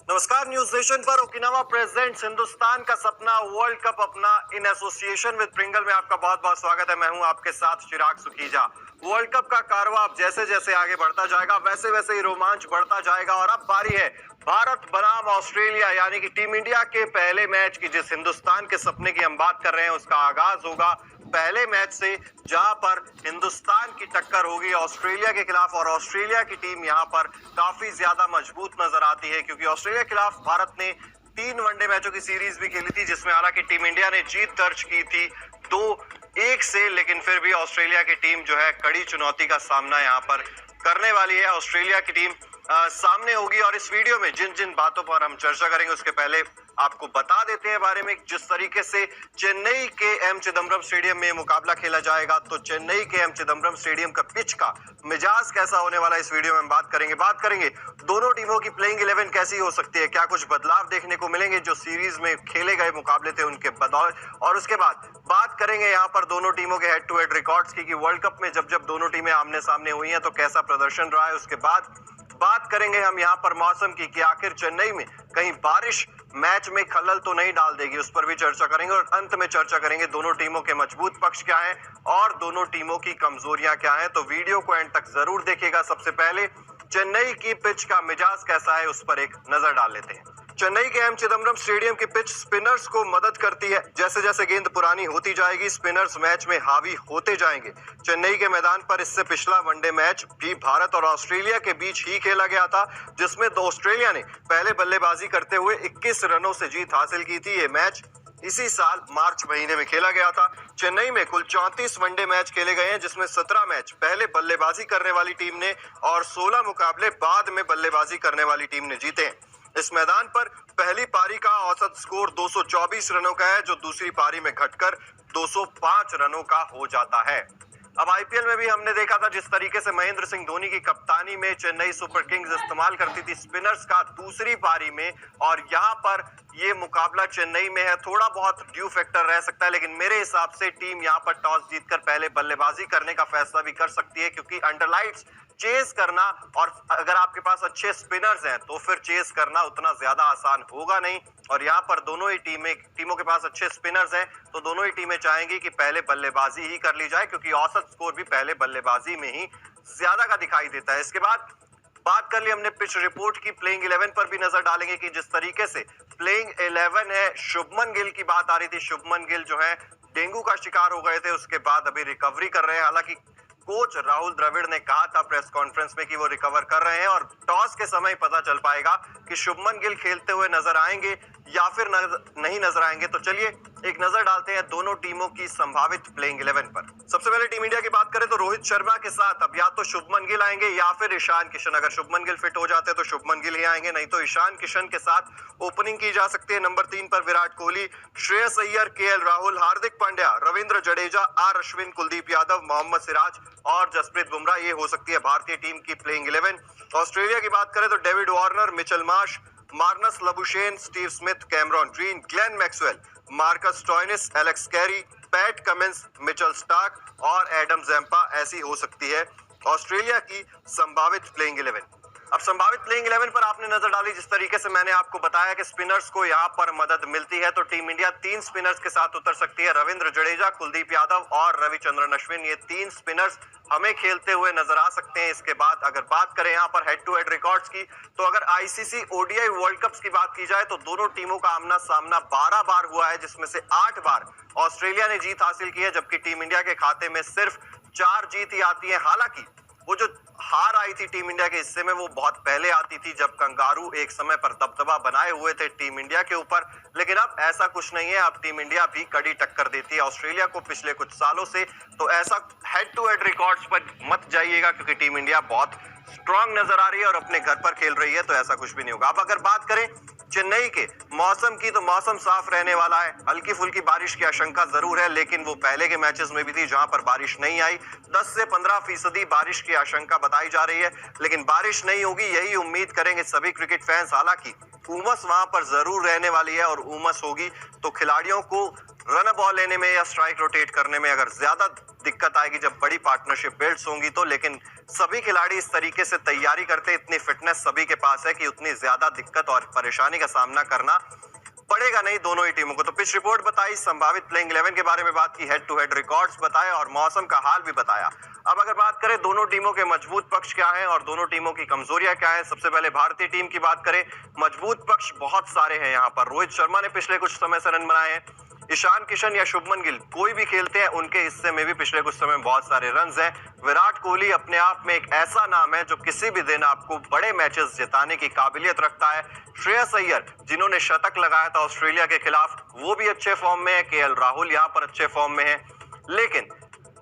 नमस्कार। News nation पर Okinawa presents Hindustan का सपना वर्ल्ड कप अपना इन एसोसिएशन विद प्रिंगल में आपका बहुत बहुत स्वागत है। मैं हूं आपके साथ चिराग सुखीजा। वर्ल्ड कप का कारवां अब जैसे जैसे आगे बढ़ता जाएगा वैसे वैसे ही रोमांच बढ़ता जाएगा और अब बारी है भारत बनाम ऑस्ट्रेलिया यानी कि टीम इंडिया के पहले मैच की। जिस हिंदुस्तान के सपने की हम बात कर रहे हैं उसका आगाज होगा पहले मैच से, जहां पर हिंदुस्तान की टक्कर होगी ऑस्ट्रेलिया के खिलाफ। और ऑस्ट्रेलिया की टीम यहां पर काफी ज्यादा मजबूत नजर आती है क्योंकि ऑस्ट्रेलिया के खिलाफ भारत ने 3 वनडे मैचों की सीरीज भी खेली थी जिसमें हालांकि टीम इंडिया ने जीत दर्ज की थी 2-1 से, लेकिन फिर भी ऑस्ट्रेलिया की टीम जो है कड़ी चुनौती का सामना यहां पर करने वाली है। ऑस्ट्रेलिया की टीम सामने होगी और इस वीडियो में जिन जिन बातों पर हम चर्चा करेंगे उसके पहले आपको बता देते हैं बारे में जिस तरीके से चेन्नई के एम चिदम्बरम स्टेडियम में मुकाबला खेला जाएगा। तो चेन्नई के एम चिदम्बरम स्टेडियम का पिच का मिजाज कैसा होने वाला है इस वीडियो में हम बात करेंगे दोनों टीमों की प्लेइंग 11 कैसी हो सकती है, क्या कुछ बदलाव देखने को मिलेंगे जो सीरीज में खेले गए मुकाबले थे उनके बदौलत, और उसके बाद बात करेंगे यहाँ पर दोनों टीमों के हेड टू हेड रिकॉर्ड्स की कि वर्ल्ड कप में जब जब दोनों टीमें आमने सामने हुई हैं तो कैसा प्रदर्शन रहा है। उसके बाद बात करेंगे हम यहाँ पर मौसम की कि आखिर चेन्नई में कहीं बारिश मैच में खलल तो नहीं डाल देगी, उस पर भी चर्चा करेंगे और अंत में चर्चा करेंगे दोनों टीमों के मजबूत पक्ष क्या हैं और दोनों टीमों की कमजोरियां क्या हैं। तो वीडियो को एंड तक जरूर देखिएगा। सबसे पहले चेन्नई की पिच का मिजाज कैसा है उस पर एक नजर डाल लेते हैं। चेन्नई के एम चिदम्बरम स्टेडियम की पिच स्पिनर्स को मदद करती है। जैसे जैसे गेंद पुरानी होती जाएगी स्पिनर्स मैच में हावी होते जाएंगे। चेन्नई के मैदान पर इससे पिछला वनडे मैच भी भारत और ऑस्ट्रेलिया के बीच ही खेला गया था जिसमें ऑस्ट्रेलिया ने पहले बल्लेबाजी करते हुए 21 रनों से जीत हासिल की थी। ये मैच इसी साल मार्च महीने में खेला गया था। चेन्नई में कुल 34 वनडे मैच खेले गए हैं जिसमें 17 मैच पहले बल्लेबाजी करने वाली टीम ने और 16 मुकाबले बाद में बल्लेबाजी करने वाली टीम ने जीते हैं। इस मैदान पर पहली पारी का औसत स्कोर 224 रनों का है जो दूसरी पारी में घटकर 205 रनों का हो जाता है। अब आईपीएल में भी हमने देखा था जिस तरीके से महेंद्र सिंह धोनी की कप्तानी में चेन्नई सुपर किंग्स इस्तेमाल करती थी स्पिनर्स का दूसरी पारी में, और यहाँ पर ये मुकाबला चेन्नई में है। थोड़ा बहुत ड्यू फैक्टर रह सकता है लेकिन मेरे हिसाब से टीम यहाँ पर टॉस जीतकर पहले बल्लेबाजी करने का फैसला भी कर सकती है क्योंकि अंडरलाइट्स चेस करना, और अगर आपके पास अच्छे स्पिनर्स हैं तो फिर चेस करना उतना ज्यादा आसान होगा नहीं। और यहाँ पर दोनों ही टीमों के पास अच्छे स्पिनर्स हैं तो दोनों ही टीमें चाहेंगी कि पहले बल्लेबाजी ही कर ली जाए क्योंकि औसत स्कोर भी पहले बल्लेबाजी में ही ज्यादा का दिखाई देता है। इसके बाद बात कर ली हमने पिच रिपोर्ट की, प्लेइंग 11 पर भी नजर डालेंगे कि जिस तरीके से प्लेइंग 11 है। शुभमन गिल की बात आ रही थी। शुभमन गिल जो है डेंगू का शिकार हो गए थे, उसके बाद अभी रिकवरी कर रहे हैं। हालांकि कोच राहुल द्रविड़ ने कहा था प्रेस कॉन्फ्रेंस में कि वो रिकवर कर रहे हैं और टॉस के समय पता चल पाएगा कि शुभमन गिल खेलते हुए नजर आएंगे या फिर नहीं नजर आएंगे। तो चलिए एक नजर डालते हैं दोनों टीमों की संभावित प्लेइंग 11 पर। सबसे पहले टीम इंडिया की बात करें तो रोहित शर्मा के साथ अब या तो शुभमन गिल आएंगे या फिर ईशान किशन। अगर शुभमन गिल फिट हो जाते हैं तो शुभमन गिल ही आएंगे, नहीं तो ईशान किशन के साथ ओपनिंग की जा सकती है। नंबर 3 पर विराट कोहली, श्रेयस अय्यर, केएल राहुल, हार्दिक पांड्या, रविंद्र जडेजा, आर अश्विन, कुलदीप यादव, मोहम्मद सिराज और जसप्रीत बुमराह। ये हो सकती है भारतीय टीम की प्लेइंग 11। ऑस्ट्रेलिया की बात करें तो David Warner, Mitchell Marsh, Marnus Labuschagne, Steve Smith, Cameron green, Glenn Maxwell, Marcus Stoinis, Alex Carey, PAT Cummins, Mitchell Starc और एडम ज़ैम्पा ऐसी हो सकती है ऑस्ट्रेलिया की संभावित प्लेइंग 11। अब संभावित प्लेइंग 11 पर आपने नजर डाली जिस तरीके से मैंने आपको बताया कि स्पिनर्स को यहाँ पर मदद मिलती है तो टीम इंडिया 3 स्पिनर्स के साथ उतर सकती है। रविंद्र जडेजा, कुलदीप यादव और रविचंद्रन अश्विन, ये 3 स्पिनर्स हमें खेलते हुए नजर आ सकते हैं। इसके बाद अगर बात करें यहाँ पर हेड टू हेड रिकॉर्ड्स की तो अगर आईसीसी ओडीआई वर्ल्ड कप्स की बात की जाए तो दोनों टीमों का आमना सामना 12 बार हुआ है जिसमें से 8 बार ऑस्ट्रेलिया ने जीत हासिल की है जबकि टीम इंडिया के खाते में सिर्फ 4 जीत ही आती है। हालांकि वो जो हार आई थी टीम इंडिया के हिस्से में वो बहुत पहले आती थी जब कंगारू एक समय पर दबदबा बनाए हुए थे टीम इंडिया के ऊपर, लेकिन अब ऐसा कुछ नहीं है। अब टीम इंडिया भी कड़ी टक्कर देती है ऑस्ट्रेलिया को पिछले कुछ सालों से। तो ऐसा हेड टू हेड रिकॉर्ड्स पर मत जाइएगा क्योंकि टीम इंडिया बहुत स्ट्रांग नजर आ रही है और अपने घर पर खेल रही है तो ऐसा कुछ भी नहीं होगा। अब अगर बात करें चेन्नई के मौसम की तो मौसम साफ रहने वाला है। हल्की फुल्की बारिश की आशंका जरूर है लेकिन वो पहले के मैचेस में भी थी जहां पर बारिश नहीं आई। 10 से 15% बारिश की आशंका बताई जा रही है लेकिन बारिश नहीं होगी यही उम्मीद करेंगे सभी क्रिकेट फैंस। हालांकि उमस वहां पर जरूर रहने वाली है और उमस होगी तो खिलाड़ियों को रन बॉल लेने में या स्ट्राइक रोटेट करने में अगर ज्यादा दिक्कत आएगी जब बड़ी पार्टनरशिप बिल्ड्स होंगी तो, लेकिन सभी खिलाड़ी इस तरीके से तैयारी करते, इतनी फिटनेस सभी के पास है कि उतनी ज्यादा दिक्कत और परेशानी का सामना करना पड़ेगा नहीं दोनों ही टीमों को। तो पिच रिपोर्ट बताई, संभावित प्लेइंग 11 के बारे में बात की, हेड टू हेड रिकॉर्ड्स बताए और मौसम का हाल भी बताया। अब अगर बात करें दोनों टीमों के मजबूत पक्ष क्या हैं और दोनों टीमों की कमजोरियां क्या हैं, सबसे पहले भारतीय टीम की बात करें। मजबूत पक्ष बहुत सारे हैं यहाँ पर। रोहित शर्मा ने पिछले कुछ समय से रन बनाए हैं। ईशान किशन या शुभमन गिल कोई भी खेलते हैं, उनके हिस्से में भी पिछले कुछ समय बहुत सारे रन्स हैं। विराट कोहली अपने आप में एक ऐसा नाम है जो किसी भी दिन आपको बड़े मैचेस जिताने की काबिलियत रखता है। श्रेयस अय्यर जिन्होंने शतक लगाया था ऑस्ट्रेलिया के खिलाफ, वो भी अच्छे फॉर्म में है। केएल राहुल यहाँ पर अच्छे फॉर्म में है। लेकिन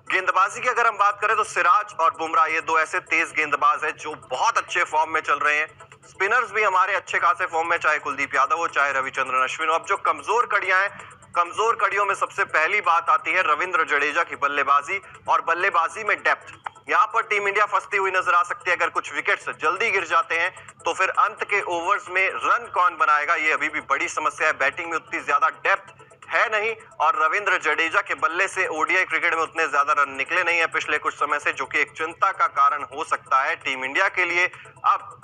गेंदबाजी की अगर हम बात करें तो सिराज और बुमराह ये दो ऐसे तेज गेंदबाज हैं जो बहुत अच्छे फॉर्म में चल रहे हैं। स्पिनर्स भी हमारे अच्छे खासे फॉर्म में, चाहे कुलदीप यादव हो चाहे रविचंद्रन अश्विन हो। अब जो कमजोर कड़ियां हैं, कमजोर कड़ियों में सबसे पहली बात आती है रविंद्र जडेजा की बल्लेबाजी और बल्लेबाजी में डेप्थ। यहाँ पर टीम इंडिया फंसती हुई नजर आ सकती है। अगर कुछ विकेट्स जल्दी गिर जाते हैं तो फिर अंत के ओवर्स में रन कौन बनाएगा, ये अभी भी बड़ी समस्या है। बैटिंग में उतनी ज्यादा डेप्थ है नहीं और रविंद्र जडेजा के बल्ले से ओडीआई क्रिकेट में उतने ज्यादा रन निकले नहीं है पिछले कुछ समय से, जो कि एक चिंता का कारण हो सकता है टीम इंडिया के लिए। अब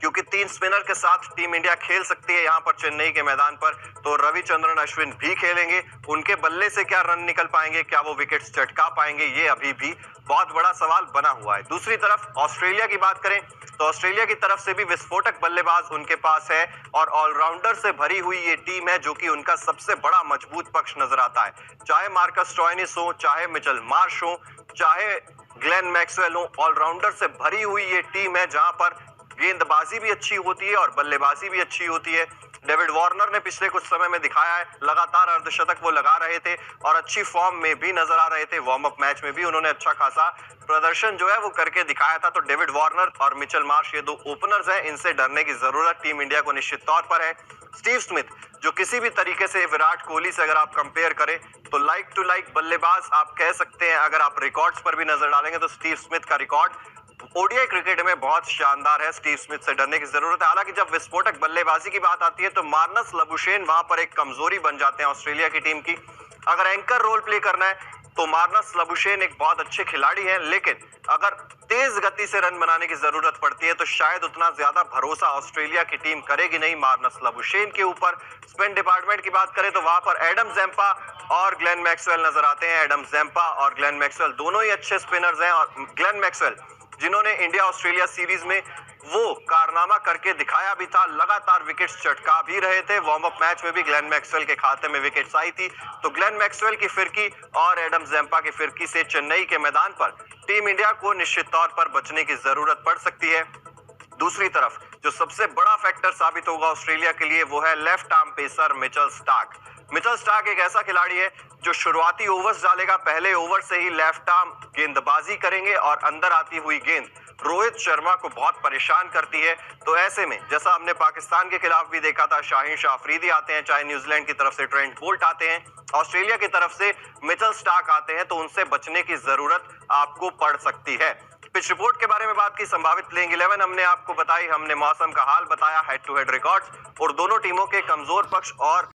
क्योंकि 3 स्पिनर के साथ टीम इंडिया खेल सकती है यहाँ पर चेन्नई के मैदान पर, तो रविचंद्रन अश्विन भी खेलेंगे। उनके बल्ले से क्या रन निकल पाएंगे, क्या वो विकेट्स चटका पाएंगे, ये अभी भी बहुत बड़ा सवाल बना हुआ है। दूसरी तरफ ऑस्ट्रेलिया की बात करें तो ऑस्ट्रेलिया की तरफ से भी विस्फोटक बल्लेबाज उनके पास है और ऑलराउंडर से भरी हुई ये टीम है जो कि उनका सबसे बड़ा मजबूत पक्ष नजर आता है। चाहे मार्कस स्टोइनिस हो, चाहे मिचेल मार्श हो, चाहे ग्लेन मैक्सवेल हो, ऑलराउंडर से भरी हुई ये टीम है जहां पर गेंदबाजी भी अच्छी होती है और बल्लेबाजी भी अच्छी होती है। डेविड वार्नर ने पिछले कुछ समय में दिखाया है, लगातार अर्धशतक वो लगा रहे थे और अच्छी फॉर्म में भी नजर आ रहे थे। वार्म अप मैच में भी उन्होंने अच्छा खासा प्रदर्शन जो है वो करके दिखाया था। तो डेविड वार्नर और मिचेल मार्श ये दो ओपनर्स हैं, इनसे डरने की जरूरत टीम इंडिया को निश्चित तौर पर है। स्टीव स्मिथ जो किसी भी तरीके से विराट कोहली से अगर आप कंपेयर करें तो लाइक टू लाइक बल्लेबाज आप कह सकते हैं। अगर आप रिकॉर्ड्स पर भी नजर डालेंगे तो स्टीव स्मिथ का रिकॉर्ड ओडीआई क्रिकेट में बहुत शानदार है। स्टीव स्मिथ से डरने की जरूरत है। हालांकि जब विस्फोटक बल्लेबाजी की बात आती है तो मार्नस लबुशेन वहां पर एक कमजोरी बन जाते हैं ऑस्ट्रेलिया की टीम की। अगर एंकर रोल प्ले करना है तो मार्नस लबुशेन एक बहुत अच्छे खिलाड़ी हैं, लेकिन अगर तेज गति से रन बनाने की जरूरत पड़ती है तो शायद उतना ज्यादा भरोसा ऑस्ट्रेलिया की टीम करेगी नहीं मार्नस लबुशेन के ऊपर। स्पिन डिपार्टमेंट की बात करें तो वहां पर एडम ज़ेम्पा और ग्लेन मैक्सवेल नजर आते हैं। एडम ज़ेम्पा और ग्लेन मैक्सवेल दोनों ही अच्छे स्पिनर्स हैं और ग्लेन मैक्सवेल जिन्होंने इंडिया ऑस्ट्रेलिया सीरीज में वो कारनामा करके दिखाया भी था, लगातार विकेट्स चटका भी रहे थे। वार्म अप मैच में भी ग्लेन मैक्सवेल के खाते में विकेट्स आई थी। तो ग्लेन मैक्सवेल की फिरकी और एडम ज़ेम्पा की फिरकी से चेन्नई के मैदान पर टीम इंडिया को निश्चित तौर पर बचने की जरूरत पड़ सकती है। दूसरी तरफ जो सबसे बड़ा फैक्टर साबित होगा ऑस्ट्रेलिया के लिए वो है left arm pacer Mitchell Starc. Mitchell Starc एक ऐसा खिलाड़ी है जो शुरुआती ओवर्स डालेगा, पहले ओवर से ही लेफ्ट आर्म गेंदबाजी करेंगे और अंदर आती हुई गेंद रोहित शर्मा को बहुत परेशान करती है। तो ऐसे में जैसा हमने पाकिस्तान के खिलाफ भी देखा था, शाहीन शाह अफरीदी आते हैं, चाहे न्यूजीलैंड की तरफ से ट्रेंट बोल्ट आते हैं, ऑस्ट्रेलिया की तरफ से मिचेल स्टार्क आते हैं, तो उनसे बचने की जरूरत आपको पड़ सकती है। पिच रिपोर्ट के बारे में बात की, संभावित प्लेइंग 11 हमने आपको बताई, हमने मौसम का हाल बताया, हेड टू हेड रिकॉर्ड्स और दोनों टीमों के कमजोर पक्ष और